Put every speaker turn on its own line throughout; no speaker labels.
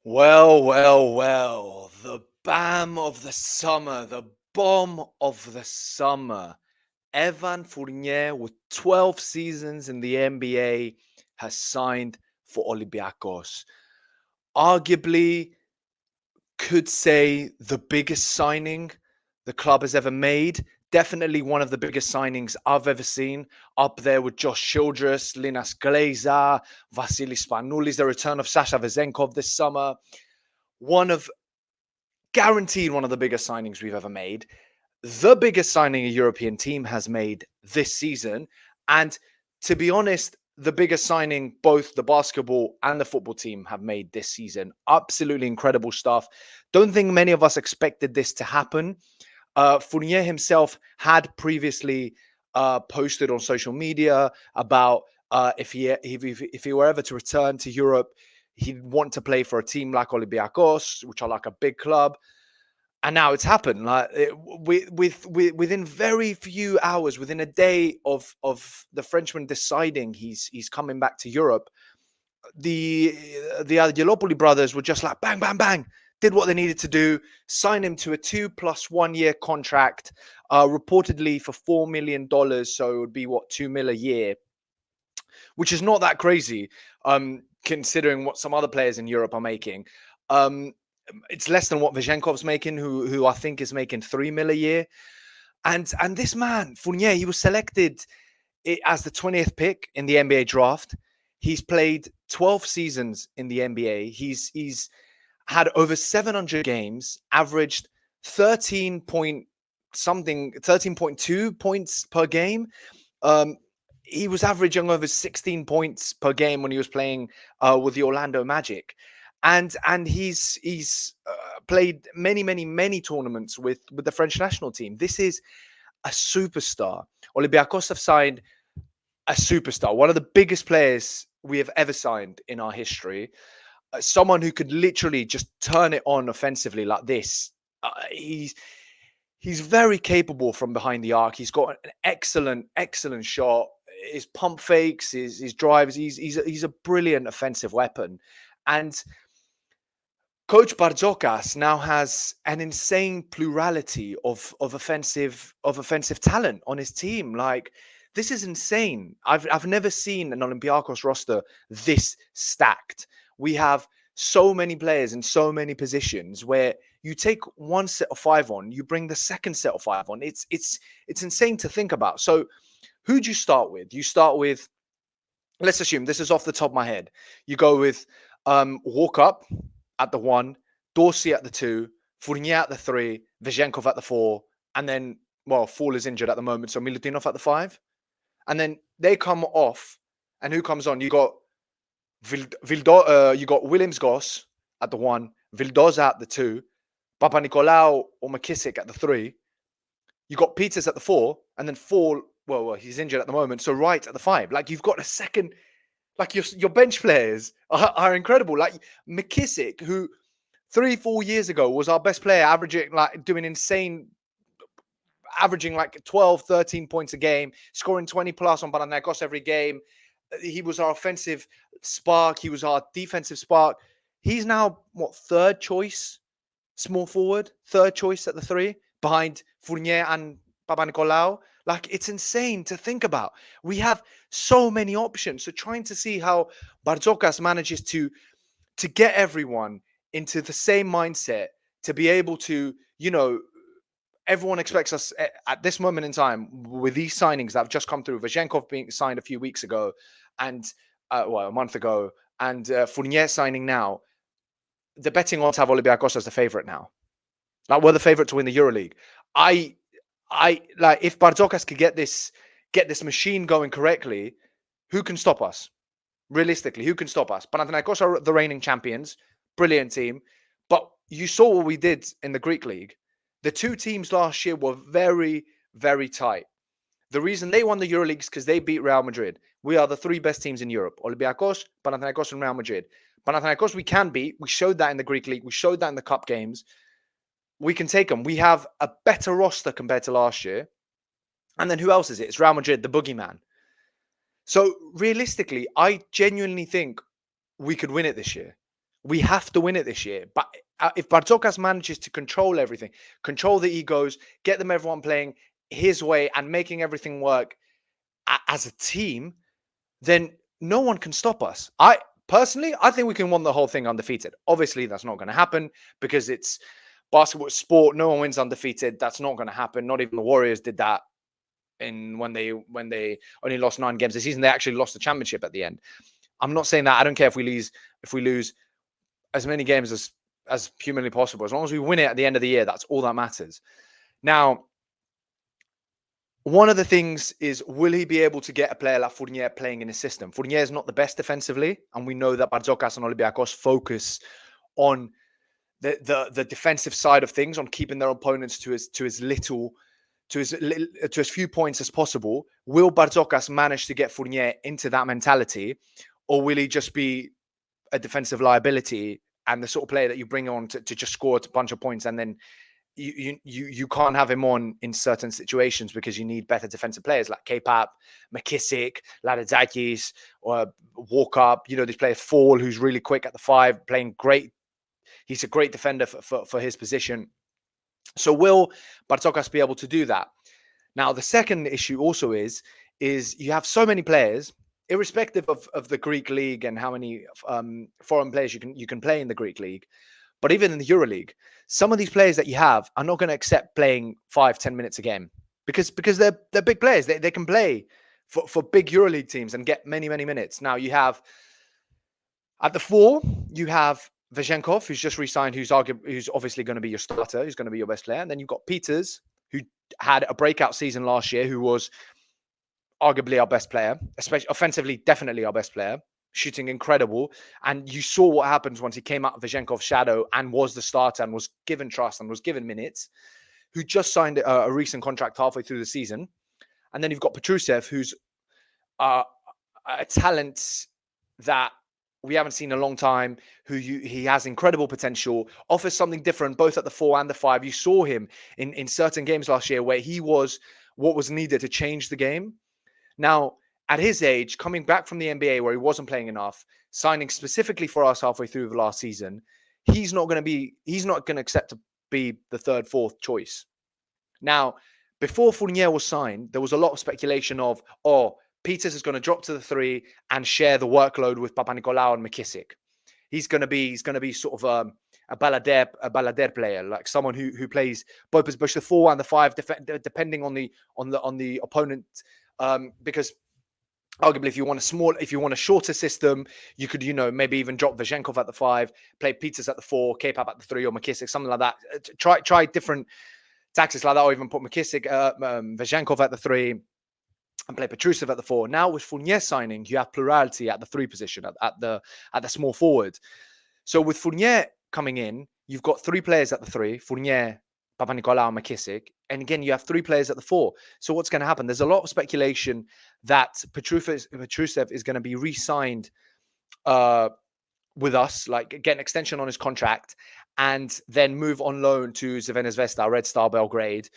Well, well, well. The BAM of the summer, the bomb of the summer. Evan Fournier, with 12 seasons in the NBA, has signed for Olympiacos. Arguably, could say the biggest signing the club has ever made. Definitely one of the biggest signings I've ever seen. Up there with Josh Childress, Linas Glazer, Vasilis Spanoulis, the return of Sasha Vezenkov this summer. One of Guaranteed one of the biggest signings we've ever made. The biggest signing a European team has made this season. And to be honest, the biggest signing both the basketball and the football team have made this season. Absolutely incredible stuff. Don't think many of us expected this to happen. Fournier himself had previously posted on social media about if he were ever to return to Europe, he'd want to play for a team like Olympiacos, which are like a big club. And now it's happened. Within very few hours, within a day of the Frenchman deciding he's coming back to Europe, the Gelopoli brothers were just like bang, bang, bang, did what they needed to do, sign him to a 2+1 year contract, reportedly for $4 million. So it would be what, 2 mil a year, which is not that crazy, considering what some other players in Europe are making. It's less than what Vezenkov's making, who I think is making 3 mil a year. And this man, Fournier, he was selected as the 20th pick in the NBA draft. He's played 12 seasons in the NBA. He's had over 700 games, averaged 13.2 points per game. He was averaging over 16 points per game when he was playing with the Orlando Magic. And he's played many tournaments with the French national team. This is a superstar. Olympiacos have signed a superstar, one of the biggest players we have ever signed in our history. Someone who could literally just turn it on offensively like this. He's very capable from behind the arc. He's got an excellent shot. His pump fakes, his drives. He's a brilliant offensive weapon. And Coach Barzokas now has an insane plurality of offensive talent on his team. Like, this is insane. I've never seen an Olympiacos roster this stacked. We have so many players in so many positions where you take one set of five on, you bring the second set of five on. It's insane to think about. So who'd you start with? You start with, let's assume this is off the top of my head. You go with Walkup at the 1, Dorsey at the 2, Fournier at the 3, Vezenkov at the 4, and then, well, Fall is injured at the moment, so Milutinov at the 5. And then they come off, and who comes on? You got you got Williams Goss at the 1, Vildoza at the 2, Papa Nicolau or McKissick at the 3. You got Peters at the 4, and then Fall, well, he's injured at the moment, so Wright at the 5. Like, you've got a second. Like, your bench players are incredible. Like McKissick, who 3-4 years ago was our best player, averaging like 12, 13 points a game, scoring 20 plus on Panathinaikos every game. He was our offensive spark. He was our defensive spark. He's now, third choice small forward, third choice at the 3, behind Fournier and Papanikolaou. Like, it's insane to think about. We have so many options. So trying to see how Barzokas manages to get everyone into the same mindset, to be able to, everyone expects us at this moment in time with these signings that have just come through, Vezenkov being signed a few weeks ago and, a month ago, and Fournier signing now. The betting odds have Olympiacos as the favorite now. Like, we're the favorite to win the Euroleague. I like, if Barzokas could get this machine going correctly, who can stop us? Realistically, who can stop us? Panathinaikos are the reigning champions, brilliant team. But you saw what we did in the Greek league. The two teams last year were very, very tight. The reason they won the Euroleague is because they beat Real Madrid. We are the 3 best teams in Europe: Olympiacos, Panathinaikos, and Real Madrid. Panathinaikos we can beat. We showed that in the Greek league. We showed that in the cup games. We can take them. We have a better roster compared to last year. And then who else is it? It's Real Madrid, the boogeyman. So realistically, I genuinely think we could win it this year. We have to win it this year. But if Bartokas manages to control everything, control the egos, get them everyone playing his way and making everything work as a team, then no one can stop us. Personally, I think we can win the whole thing undefeated. Obviously, that's not going to happen because it's basketball sport. No one wins undefeated. That's not going to happen. Not even the Warriors did that when they only lost 9 games this season. They actually lost the championship at the end. I'm not saying that. I don't care if we lose as many games as humanly possible. As long as we win it at the end of the year, that's all that matters. Now, one of the things is, will he be able to get a player like Fournier playing in his system? Fournier is not the best defensively, and we know that Barzokas and Olympiacos focus on the defensive side of things, on keeping their opponents to as few points as possible. Will Barzokas manage to get Fournier into that mentality, or will he just be a defensive liability and the sort of player that you bring on to just score a bunch of points, and then you can't have him on in certain situations because you need better defensive players like K-Pap, McKissick, Ladizakis, or Walker. These players. Fall, who's really quick at the 5, playing great. He's a great defender for his position. So will Bartokas be able to do that? Now, the second issue also is you have so many players, irrespective of the Greek league and how many foreign players you can play in the Greek league. But even in the Euroleague, some of these players that you have are not going to accept playing 5-10 minutes a game because they're big players. They can play for big Euroleague teams and get many minutes. Now you have at the 4, you have Vezenkov, who's just re-signed, who's obviously going to be your starter, who's going to be your best player. And then you've got Peters, who had a breakout season last year, who was arguably our best player, especially offensively, definitely our best player, shooting incredible. And you saw what happens once he came out of Vezenkov's shadow and was the starter and was given trust and was given minutes, who just signed a recent contract halfway through the season. And then you've got Petrusev, who's a talent that we haven't seen in a long time, he has incredible potential, offers something different, both at the 4 and the 5. You saw him in certain games last year where he was what was needed to change the game. Now, at his age, coming back from the NBA where he wasn't playing enough, signing specifically for us halfway through the last season, he's not going to accept to be the 3rd, 4th choice. Now, before Fournier was signed, there was a lot of speculation of, Peters is going to drop to the 3 and share the workload with Papanikolaou and McKissick. He's going to be sort of a Balader player, like someone who plays both the 4 and the 5, depending on the opponent. Because arguably, if you want a shorter system, you could maybe even drop Vezenkov at the 5, play Peters at the 4, K-Pap at the 3, or McKissick, something like that. Try different tactics like that, or even put McKissick, Vezenkov at the 3. And play Petrusev at the 4. Now with Fournier signing, you have plurality at the 3 position, at the small forward. So with Fournier coming in, you've got 3 players at the 3: Fournier, Papanikolaou, McKissick, and again you have 3 players at the 4. So what's going to happen? There's a lot of speculation that Petrusev is going to be re-signed with us, like get an extension on his contract, and then move on loan to Crvena Zvezda, Red Star Belgrade,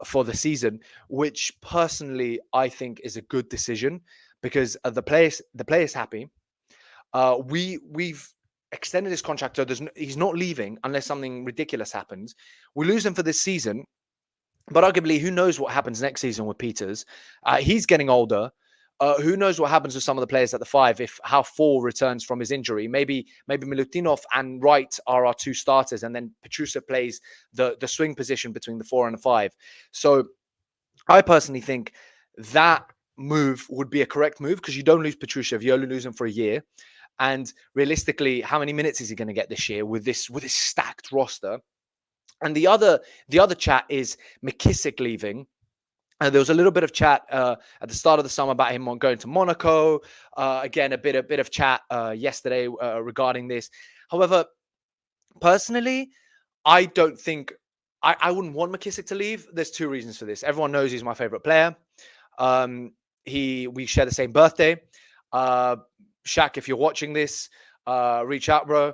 for the season, which personally I think is a good decision because the player's happy. We've extended his contract, so he's not leaving unless something ridiculous happens. We lose him for this season, but arguably, who knows what happens next season with Peters? He's getting older. Who knows what happens with some of the players at the 5 if how Fall returns from his injury. Maybe Milutinov and Wright are our 2 starters, and then Petrusev plays the swing position between the 4 and the 5. So I personally think that move would be a correct move because you don't lose Petrusev, you only lose him for a year. And realistically, how many minutes is he going to get this year with this stacked roster? And the other chat is McKissick leaving. There was a little bit of chat at the start of the summer about him going to Monaco. Again, a bit of chat yesterday regarding this. However, personally, I don't think I wouldn't want McKissick to leave. There's 2 reasons for this. Everyone knows he's my favorite player. We share the same birthday. Shaq, if you're watching this, reach out, bro.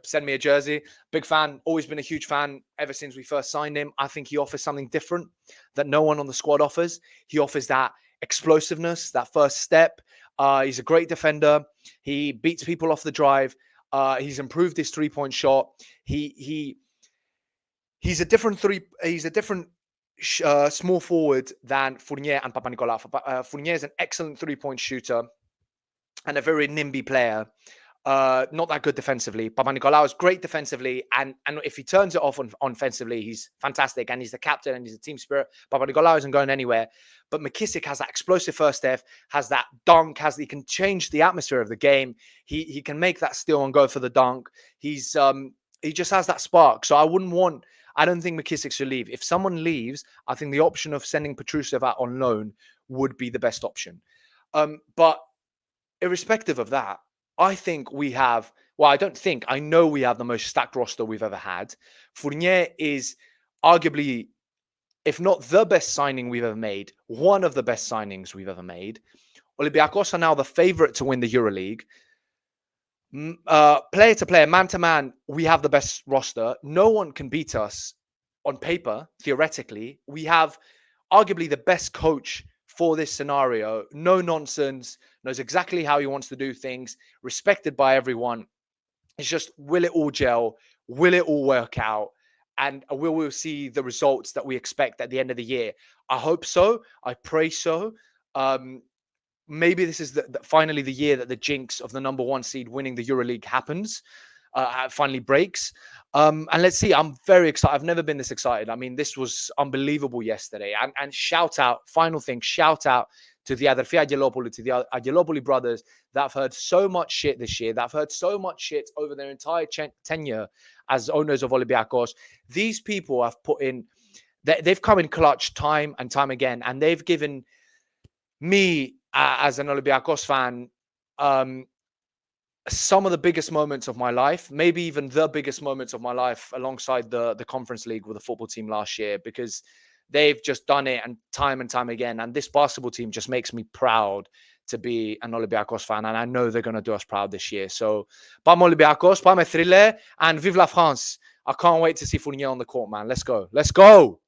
Send me a jersey. Big fan. Always been a huge fan ever since we first signed him. I think he offers something different that no one on the squad offers. He offers that explosiveness, that first step. He's a great defender. He beats people off the drive. He's improved his 3-point shot. He's a different small forward than Fournier and Papanikolaou. Fournier is an excellent 3-point shooter and a very NIMBY player. Not that good defensively. Papanikolaou is great defensively, and if he turns it off on offensively, he's fantastic, and he's the captain and he's a team spirit. Papanikolaou isn't going anywhere, but McKissic has that explosive first step, has that dunk, he can change the atmosphere of the game. He can make that steal and go for the dunk. He just has that spark. So I don't think McKissic should leave. If someone leaves, I think the option of sending Petrusev out on loan would be the best option. But irrespective of that, I think we have, I know we have the most stacked roster we've ever had. Fournier is arguably, if not the best signing we've ever made, one of the best signings we've ever made. Olympiacos are now the favorite to win the Euroleague. Player to player, man to man, we have the best roster. No one can beat us on paper, theoretically. We have arguably the best coach for this scenario. No nonsense, knows exactly how he wants to do things, respected by everyone. It's just, will it all gel? Will it all work out? And will we see the results that we expect at the end of the year? I hope so. I pray so. Maybe this is finally the year that the jinx of the number 1 seed winning the Euroleague happens, finally breaks. And let's see. I'm very excited. I've never been this excited. I mean, this was unbelievable yesterday. And shout out, final thing, shout out to the Adelphi Aggelopoulou, to the Aggelopoulou brothers that have heard so much shit this year, that have heard so much shit over their entire tenure as owners of Olympiacos. These people have they've come in clutch time and time again, and they've given me, as an Olympiacos fan, some of the biggest moments of my life, maybe even the biggest moments of my life, alongside the Conference League with the football team last year, because they've just done it and time again. And this basketball team just makes me proud to be an Olympiacos fan. And I know they're going to do us proud this year. So, Pam Olympiacos, Pam Thriller, and Vive la France. I can't wait to see Fournier on the court, man. Let's go. Let's go.